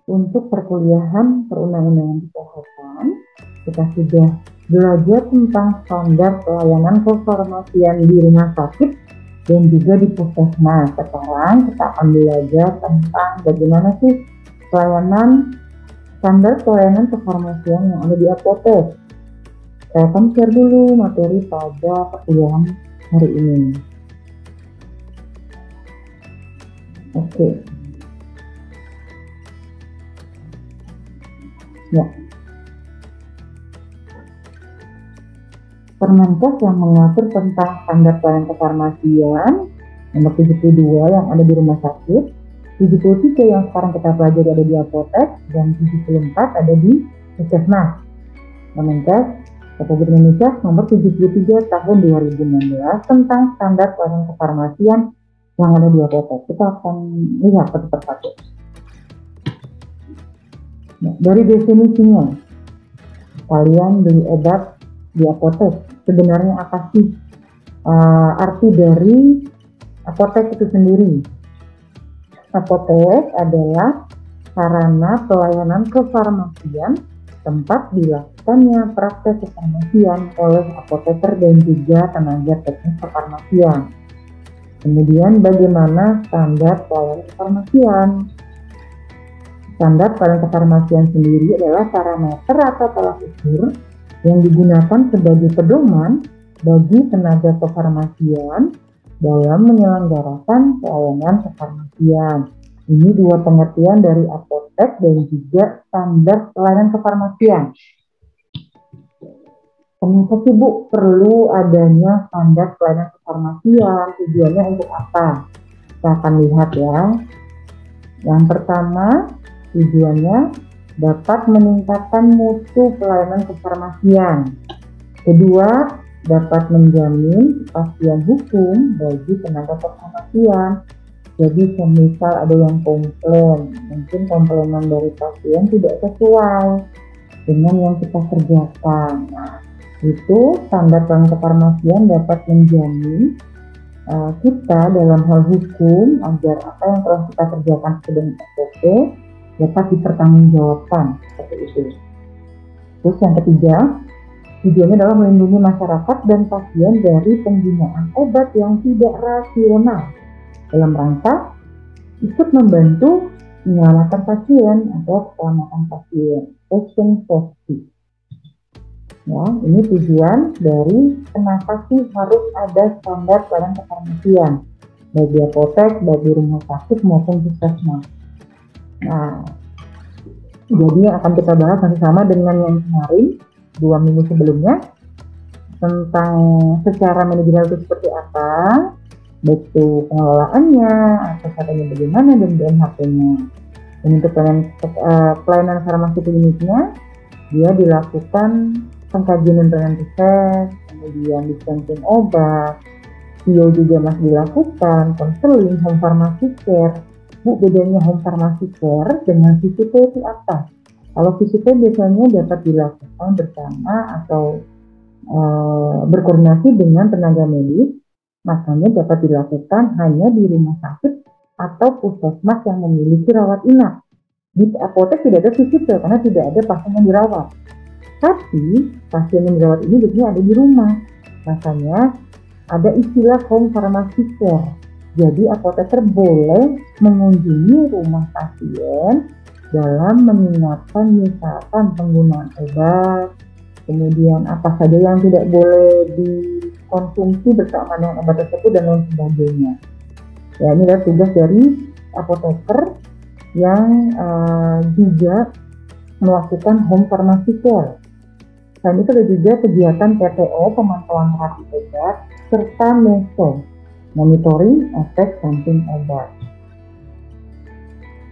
untuk perkuliahan perundang-undangan kesehatan, kita sudah belajar tentang standar pelayanan kefarmasian di rumah sakit dan juga di puskesmas. Sekarang kita akan belajar tentang bagaimana sih standar pelayanan kefarmasian yang ada di apotek. Saya akan share dulu materi pada perkuliahan hari ini. Oke. Ya. Permenkes yang mengatur tentang standar pelayanan kefarmasian nomor 72 yang ada di rumah sakit, 73 yang sekarang kita pelajari ada di apotek, dan 74 ada di puskesmas. Permenkes Republik Indonesia nomor 73 tahun 2016 tentang standar pelayanan kefarmasian yang ada di apotek. Kita akan lihat satu persatu. Nah, dari definisinya, kalian beli obat di apotek, sebenarnya apa sih arti dari apotek itu sendiri? Apotek adalah sarana pelayanan kefarmasian, tempat dilakukannya praktek kefarmasian oleh apoteker dan juga tenaga teknis kefarmasian. Kemudian bagaimana standar pelayanan kefarmasian? Standar pelayanan kefarmasian sendiri adalah parameter atau tolak ukur yang digunakan sebagai pedoman bagi tenaga kefarmasian dalam menyelenggarakan pelayanan kefarmasian. Ini dua pengertian dari apotek dan juga standar pelayanan kefarmasian. Kenapa sih Bu perlu adanya standar pelayanan kefarmasian? Tujuannya untuk apa? Kita akan lihat ya. Yang pertama, tujuannya dapat meningkatkan mutu pelayanan kefarmasian. Kedua, dapat menjamin kepastian hukum bagi tenaga kefarmasian. Jadi semisal ada yang komplain, mungkin komplainan dari pasien tidak sesuai dengan yang kita kerjakan. Nah, itu standar pelayanan kefarmasian dapat menjamin kita dalam hal hukum agar apa yang telah kita kerjakan sesuai SOP dapat dipertanggungjawabkan seperti itu. Terus yang ketiga, tujuannya adalah melindungi masyarakat dan pasien dari penggunaan obat yang tidak rasional dalam rangka ikut membantu menyelamatkan pasien atau keselamatan pasien, patient safety. Ya, ini tujuan dari kenapa sih harus ada standar pelayanan kefarmasian bagi apotek, bagi rumah sakit maupun puskesmas. Nah, jadi yang akan kita bahas nanti sama dengan yang kemarin 2 minggu sebelumnya tentang secara manajemen itu seperti apa, baik itu pengelolaannya, atau katanya bagaimana, dan DMHP-nya. Dan untuk pelayanan farmasi kliniknya, dia dilakukan pengkajian dan penelitian riset, kemudian dispensing obat, PO juga masih dilakukan, konseling, home pharmacy care. Bu, bedanya home pharmacy care dengan VCP itu apa? Kalau VCP biasanya dapat dilakukan bersama atau berkoordinasi dengan tenaga medis, makanya dapat dilakukan hanya di rumah sakit atau puskesmas yang memiliki rawat inap. Di apotek tidak ada VCP karena tidak ada pasien yang dirawat. Tapi pasien yang dirawat ini biasanya ada di rumah. Makanya ada istilah home pharmacy care. Jadi apoteker boleh mengunjungi rumah pasien dalam mengingatkan misalkan penggunaan obat, kemudian apa saja yang tidak boleh dikonsumsi bersama dengan obat tersebut dan lain sebagainya. Ya, ini adalah tugas dari apoteker yang juga melakukan home pharmacy care. Selain itu ada juga kegiatan PTO, pemantauan terapi obat, serta MESO, monitoring efek samping obat.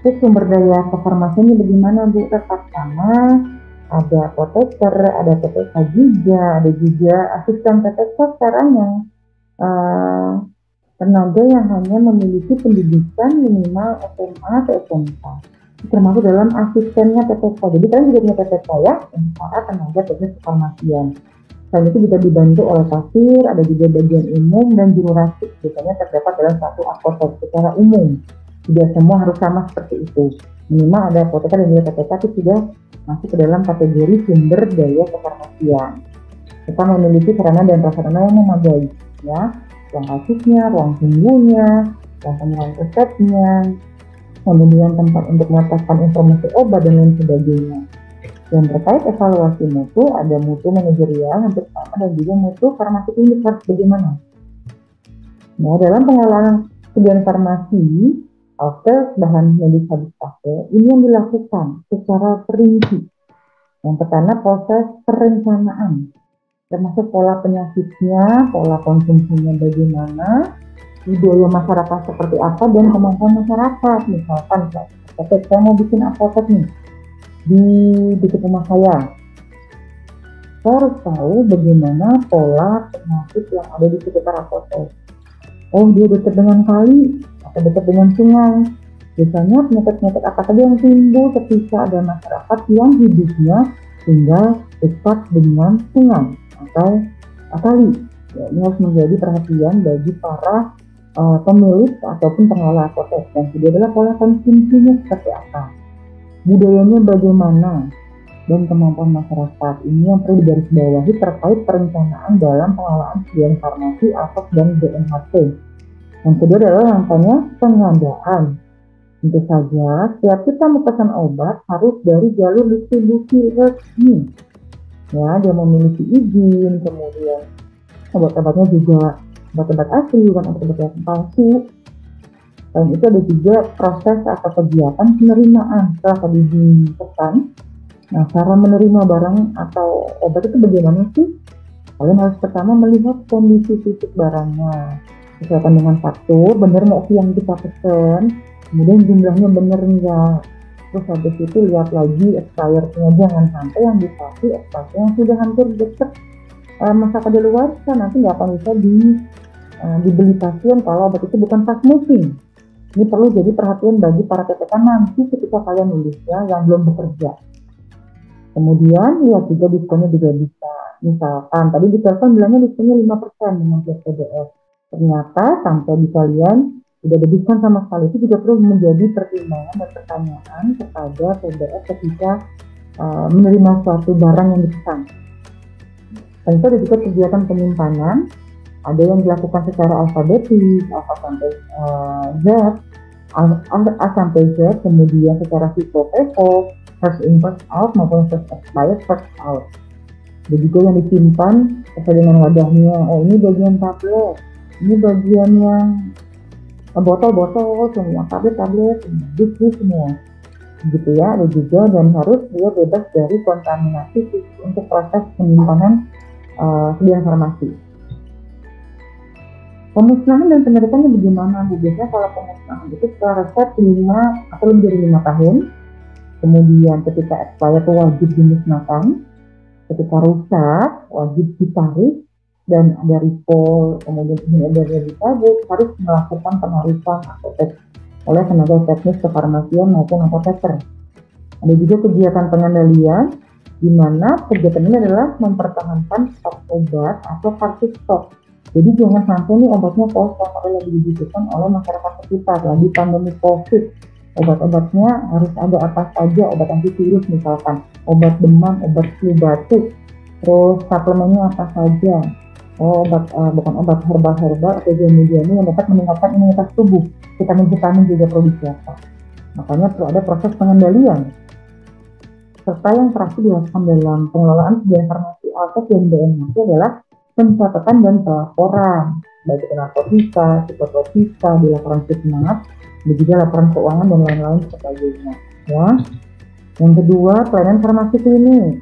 Terus sumber daya kefarmasian ini bagaimana Bu? Tetap sama, ada apoteker, ada PTK juga, ada juga asisten PTK sekarang yang tenaga yang hanya memiliki pendidikan minimal SMA atau SMK. Termasuk dalam asistennya PTK. Jadi kalian juga punya PTK ya, para tenaga teknis kefarmasian. Selain itu juga dibantu oleh kasir, ada juga bagian umum dan juru rakit. Biasanya terdapat dalam satu apotek secara umum. Tidak semua harus sama seperti itu. Minimal ada apoteker dan juga PPK itu sudah masuk ke dalam kategori sumber daya kefarmasian. Kita memiliki sarana dan prasarana yang memadai, ya, ruang kasusnya, ruang tunggunya, ruang penyerahan resepnya, kemudian tempat untuk meletakkan informasi obat dan lain sebagainya. Dan terkait evaluasi mutu, ada mutu manajerial hampir sama dan juga mutu farmasi klinik harus bagaimana. Nah, dalam pengelolaan kesediaan farmasi, oke, bahan medis habis pakai, ini yang dilakukan secara perinci. Yang pertama proses perencanaan, termasuk pola penyakitnya, pola konsumsinya bagaimana, budaya masyarakat seperti apa, dan kemampuan masyarakat. Misalkan, saya mau bikin apotek nih di dekat rumah saya harus tahu bagaimana pola penyakit yang ada di sekitar apotek. Oh, dia dekat dengan kali atau dekat dengan sungai. Biasanya penyakit-penyakit apa saja yang timbul ketika ada masyarakat yang hidupnya tinggal dekat dengan sungai atau kali. Ya, ini harus menjadi perhatian bagi para pemilik ataupun pengelola apotek. Dan kedua adalah pola konsumsinya seperti apa, budayanya bagaimana, dan kemampuan masyarakat. Ini yang perlu digarisbawahi terkait perencanaan dalam pengelolaan kesediaan farmasi, ASOK, dan BMHT. Yang kedua adalah langkahnya pengadaan. Tentu saja, setiap kita memesan obat harus dari jalur distribusi resmi. Ya, dia memiliki izin, kemudian obat-obatnya juga obat-obat asli, bukan obat-obat palsu. Dan itu ada juga proses atau kegiatan penerimaan setelah tadi dipesan. Nah, cara menerima barang atau obat itu bagaimana sih? Kalian harus pertama melihat kondisi fisik barangnya, sesuaikan dengan faktur, benar nggak sih yang kita pesan, kemudian jumlahnya benar nggak, terus habis itu lihat lagi expirednya, jangan sampai yang dikasih expired yang sudah hampir dekat masa kadaluarsa, nanti nggak akan bisa dibeli pasien kalau obat itu bukan fast moving. Ini perlu jadi perhatian bagi para PPK nanti ketika kalian nulis, ya, yang belum bekerja. Kemudian lihat juga diskonnya juga bisa. Misalkan tadi di telepon bilangnya diskonnya 5% dengan tiap PDF. Ternyata sampai di kalian tidak ada diskon sama sekali. Itu juga perlu menjadi pertimbangan dan pertanyaan kepada PDF ketika menerima suatu barang yang dipesan. Dan itu ada juga kegiatan penyimpanan. Ada yang dilakukan secara alfabetik, alfa sampai Z, A sampai Z, kemudian secara FIFO, first in first out maupun first expired first out. Jadi juga yang disimpan sesuai dengan wadahnya. Oh, ini bagian tablet, ini bagian yang botol-botol, semua tablet, dus semua. Gitu ya, ada juga, dan harus dia bebas dari kontaminasi untuk proses penyimpanan kesediaan farmasi. Pemusnahan dan penerikannya bagaimana? Biasanya kalau pemusnahan itu setelah resep 5 atau lebih dari 5 tahun, kemudian ketika expired wajib dimusnahkan, ketika rusak wajib ditarik, dan ada recall, kemudian edarnya dicabut, harus melakukan penarikan apotek oleh tenaga teknis kefarmasian maupun apoteker. Ada juga kegiatan pengendalian, di mana kegiatan ini adalah mempertahankan stok obat atau kartu stok. Jadi jangan sampai nih obatnya kosong atau lagi dibutuhkan oleh masyarakat sekitar. Lagi pandemi COVID, obat-obatnya harus ada apa saja, obat antivirus misalkan, obat demam, obat flu batuk, terus suplemennya apa saja, bukan obat herbal atau jamu-jamu yang dapat meningkatkan imunitas tubuh, vitamin-vitamin juga perlu disiapkan. Makanya perlu ada proses pengendalian. Serta yang terakhir dilakukan dalam pengelolaan kesediaan farmasi ASOK dan BMHT adalah pencatatan dan pelaporan, baik itu narkotika, psikotropika, di laporan semangat, dan juga laporan keuangan dan lain-lain sebagainya. Ya. Yang kedua, pelayanan farmasi klinik.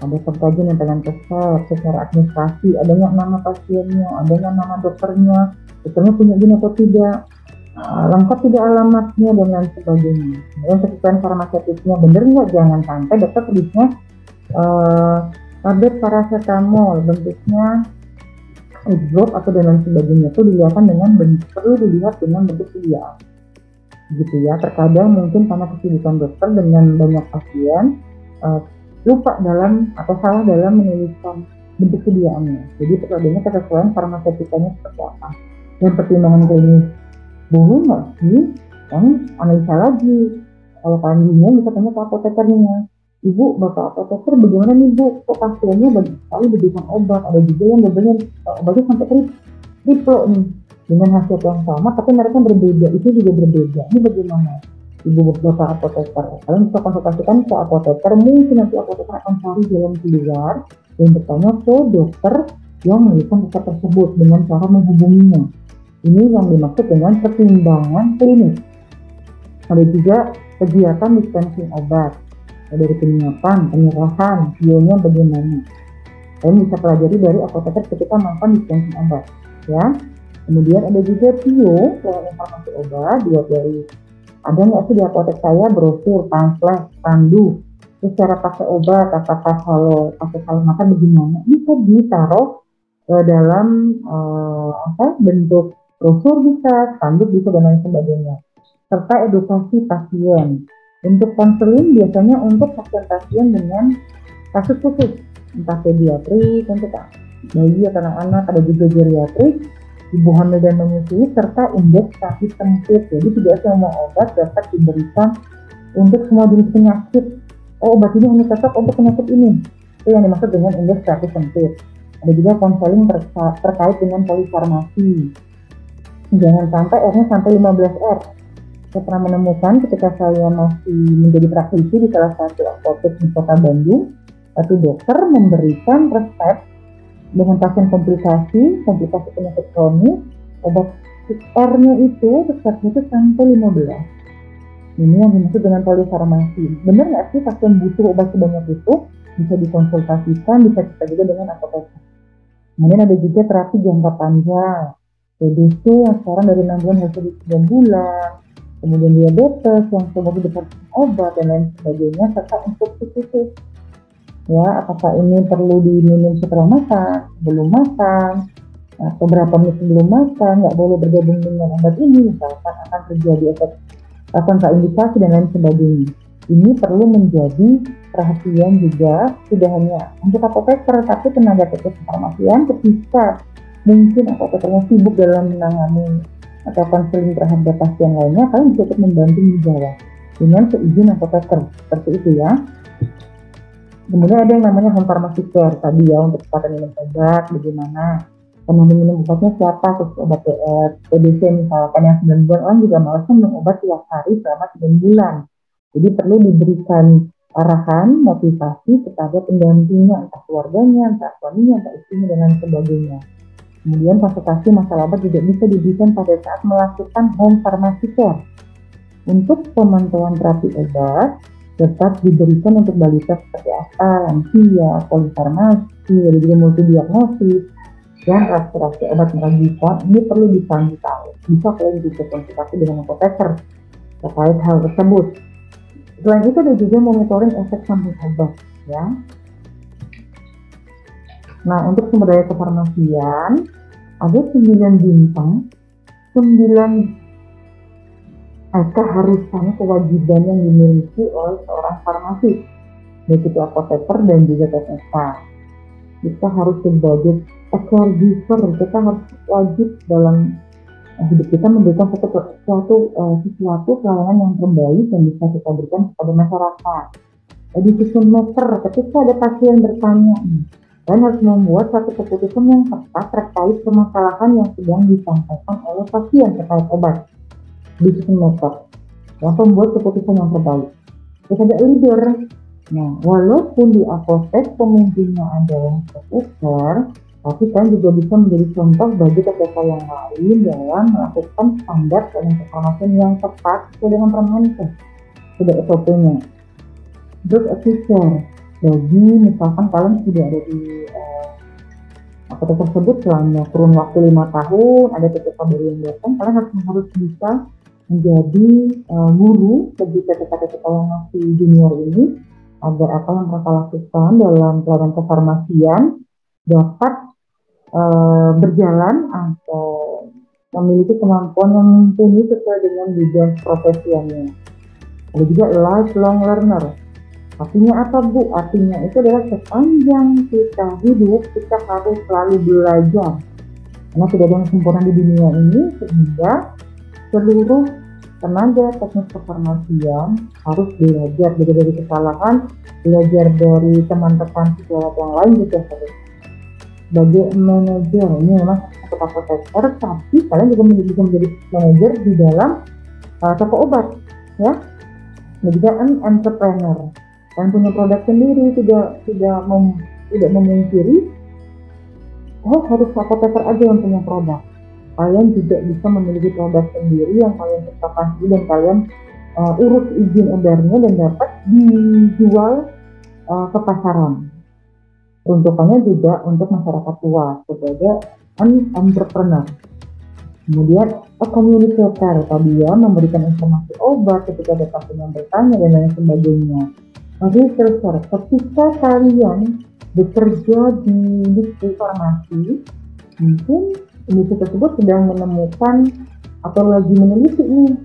Ada pengkajian yang dengan resep, secara administrasi, adanya nama pasiennya, adanya nama dokternya punya izin atau tidak, lengkap tidak alamatnya, dan lain sebagainya. Dan kesesuaian farmaseutiknya benar nggak, jangan sampai dokter tulisnya tablet paracetamol bentuknya drop atau dan lain sebagainya, itu perlu dilihat dengan bentuk sediaan, gitu ya. Terkadang mungkin karena kesibukan dokter dengan banyak pasien lupa dalam atau salah dalam menuliskan bentuk sediaannya. Jadi perlu adanya kesesuaian farmaseutikanya seperti apa, dan pertimbangan klinis. Boleh nggak sih analisa lagi Kalau kalian bingung bisa tanya ke apotekernya. Ibu, bapak apoteker bagaimana nih bu? Kok pasiennya banyak sekali diberikan obat, ada juga yang berbeda obatnya sampai triple nih dengan hasil yang sama, tapi mereka berbeda, itu juga berbeda. Ini bagaimana? Ibu bapak apoteker, kalian bisa konsultasikan ke apoteker, mungkin nanti apoteker akan cari jalan keluar dan bertanya ke dokter yang memberikan resep tersebut dengan cara menghubunginya. Ini yang dimaksud dengan pertimbangan klinis. Ada juga kegiatan dispensing obat, dari penyerapan, penyerahan, bionya bagaimana. Kalian bisa pelajari dari apoteker ketika melakukan dispensing obat, ya. Kemudian ada juga PIO, pelayanan informasi obat, buat dari ada nggak sih di apotek saya brosur, pamflet, pandu, terus cara pakai obat, apakah kalau pakai salah makan bagaimana, bisa ditaruh dalam bentuk brosur bisa, spanduk bisa, dan lain sebagainya. Serta edukasi pasien. Untuk konseling biasanya untuk pasien-pasien dengan kasus khusus, entah pediatrik, untuk bayi atau anak-anak, ada juga geriatrik, ibu hamil dan menyusui, serta indeks status sempit. Jadi tidak semua obat dapat diberikan untuk semua jenis penyakit. Oh, obat ini hanya cocok untuk penyakit ini. Itu yang dimaksud dengan indeks status sempit. Ada juga konseling terkait dengan polifarmasi. Jangan sampai R-nya sampai 15R. Saya pernah menemukan ketika saya masih menjadi praktisi di salah satu apotek di Kota Bandung, satu dokter memberikan resep dengan pasien komplikasi penyakit kronis, obat R-nya itu resepnya itu sampai 15. Ini yang dimaksud dengan polifarmasi. Benar nggak sih pasien butuh obat sebanyak itu? Bisa dikonsultasikan, bisa kita juga dengan apoteker. Kemudian ada juga terapi jangka panjang, TBC yang sekarang dari 6 bulan hasil di 9 bulan, kemudian diabetes yang semua didapat obat dan lain sebagainya, serta instruksi khusus. Ya, apakah ini perlu diminum setelah makan, sebelum makan, atau berapa menit sebelum makan, nggak boleh bergabung dengan obat ini, misalkan akan terjadi efek kontraindikasi dan lain sebagainya. Ini perlu menjadi perhatian juga, tidak hanya untuk apoteker, tapi tenaga teknis kefarmasian ketika mungkin apotekernya sibuk dalam menangani atau konseling terhadap pasien lainnya, kalian bisa membantu menjawab dengan seizin apoteker, seperti itu ya. Kemudian ada yang namanya home pharmacy care tadi ya, untuk kecepatan minum obat bagaimana, penampil minum obatnya siapa, terus obat TBC misalkan yang 9 bulan, orang juga malasnya minum obat tiap hari selama 9 bulan. Jadi perlu diberikan arahan, motivasi kepada pendampingnya, entah keluarganya, entah suaminya, entah istrinya, dan lain sebagainya. Kemudian konsultasi masalah obat juga bisa diberikan pada saat melakukan home pharmacy care. Untuk pemantauan terapi obat tetap diberikan untuk balita seperti apa, lansia, polifarmasi, ada juga multidiagnosis, dan reaksi obat meragukan. Ini perlu dipantau. Bisa kalian juga konsultasi dengan apoteker terkait hal tersebut. Selain itu ada juga monitoring efek samping obat, ya. Nah, untuk sumber daya kefarmasian ada 9 bintang, 9 keharusan, kewajiban yang dimiliki oleh seorang farmasi, baik itu apoteker dan juga TSK. Kita harus sebagai caregiver, kita harus wajib dalam hidup kita memberikan sesuatu pelayanan yang terbaik yang bisa kita berikan kepada masyarakat. Decision maker, ketika ada pasien bertanya, dan harus membuat satu keputusan yang tepat terkait permasalahan yang sedang disampaikan oleh pasien terkait obat. Decision maker, yang membuat keputusan yang terbaik. Terus ada leader. Nah, walaupun di apotek pemimpinnya adalah apoteker, tapi kan juga bisa menjadi contoh bagi TPK yang lain dalam melakukan standar dan informasi yang tepat sesuai dengan Permenkes, sudah SOP-nya. Terus officer, bagi misalkan kalian sudah ada di apotek tersebut selama kurun waktu 5 tahun, ada TPK baru yang datang, kalian harus bisa menjadi guru bagi TPK yang masih junior ini, agar apa yang mereka lakukan dalam pelayanan kefarmasian dapat berjalan atau memiliki kemampuan yang mumpuni sesuai dengan bidang profesinya. Ada juga lifelong learner. Artinya apa Bu? Artinya itu adalah sepanjang kita hidup kita harus selalu belajar. Karena tidak ada yang sempurna di dunia ini, sehingga seluruh tenaga teknik kefarmasian harus belajar dari kesalahan, belajar dari teman-teman sejawat yang lain juga harus. Sebagai manajer, ini memang untuk apoteker, tapi kalian juga bisa menjadi manajer di dalam toko obat, ya. Dan juga entrepreneur, dan punya produk sendiri, tidak memungkiri harus apoteker aja yang punya produk. Kalian juga bisa memiliki produk sendiri yang kalian ciptakan sendiri dan kalian urus izin edarnya dan dapat dijual ke pasaran. Peruntukannya juga untuk masyarakat luas sebagai entrepreneur. Kemudian communicator, tadi ya, memberikan informasi obat ketika ada pasien yang bertanya dan lain sebagainya. Researcher, ketika kalian bekerja di industri farmasi, mungkin industri tersebut sedang menemukan atau lagi meneliti nih,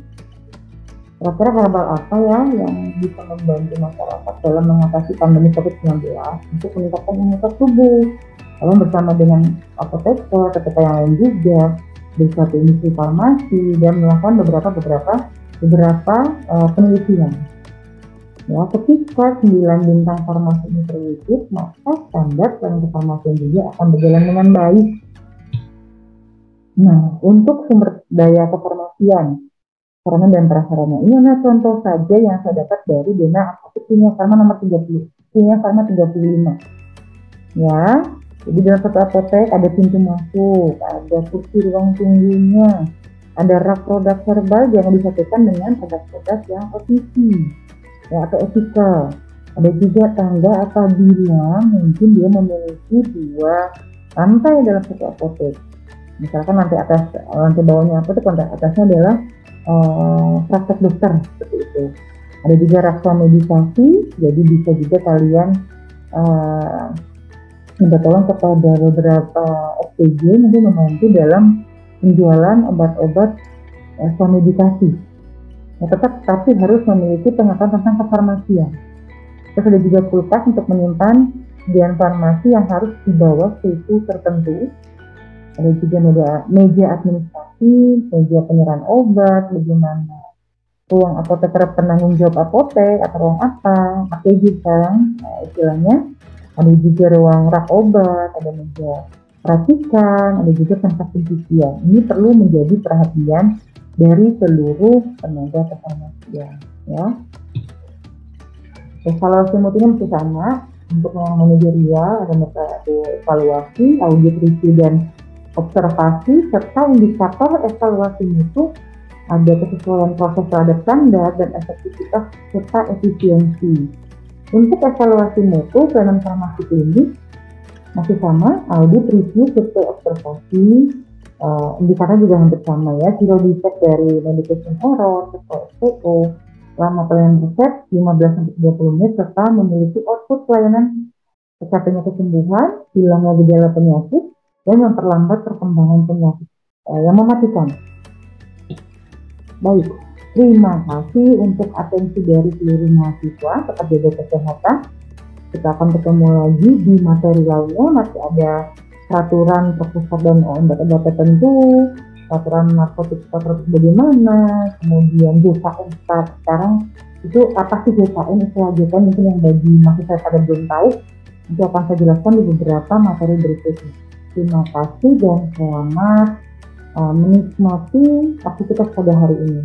kira-kira herbal apa ya yang bisa membantu masyarakat dalam mengatasi pandemi COVID-19 untuk meningkatkan imunitas tubuh. Kalian bersama dengan apoteker, ketika yang lain juga di suatu industri farmasi dan melakukan beberapa penelitian. Ya, ketika 9 bintang farmasi ini terwujud, maka standar pelayanan kefarmasian juga akan berjalan dengan baik. Nah, untuk sumber daya kefarmasian, sarana dan prasarana, ini adalah contoh saja yang saya dapat dari Dena Apotek Kimia Farma nomor 30, Kimia Farma 35. Ya, jadi dalam satu apotek ada pintu masuk, ada kursi ruang tunggunya, ada rak produk herbal yang disatukan dengan produk-produk yang OTC, ya, atau etika. Ada juga tangga apabila mungkin dia memiliki 2 lantai dalam satu apotek. Misalkan lantai bawahnya apotek, lantai atasnya adalah praktek dokter, seperti itu. Ada juga raksa medisasi, jadi bisa juga kalian minta tolong kepada beberapa SPG nanti membantu dalam penjualan obat-obat medikasi. Nah, tapi harus memiliki pengetahuan tentang kefarmasian. Terus ada juga kulkas untuk menyimpan bahan farmasi yang harus dibawa suhu tertentu. Ada juga meja administrasi, meja penyerahan obat, bagaimana ruang apoteker penanggung jawab apotek atau ruang apa, APG sekarang istilahnya. Ada juga ruang rak obat, ada meja racikan, ada juga tempat pencucian. Ini perlu menjadi perhatian dari seluruh tenaga kefarmasian, ya. Evaluasi mutunya masih sama. Untuk yang manajerial ada metode evaluasi, audit, review, dan observasi, serta indikator evaluasi mutu, ada kesesuaian proses terhadap standar dan efektivitas serta efisiensi. Untuk evaluasi mutu pelayanan farmasi klinik masih sama, audit, review, survei, observasi. Indikator juga hampir sama ya, zero defect dari medication error, serta SPO, lama pelayanan resep 15-30 menit, serta memiliki output pelayanan tercapainya kesembuhan, hilangnya gejala penyakit, dan memperlambat perkembangan penyakit yang mematikan. Baik, terima kasih untuk atensi dari seluruh mahasiswa. Tetap jaga kesehatan. Kita akan ketemu lagi di materi lainnya. Masih ada peraturan perpusat dan obat-obat tertentu, peraturan narkotik bagaimana, kemudian JKN sekarang itu apa sih JKN, istilah JKN mungkin yang bagi mahasiswa pada belum tahu, nanti akan saya jelaskan di beberapa materi berikutnya. Terima kasih dan selamat menikmati aktivitas pada hari ini.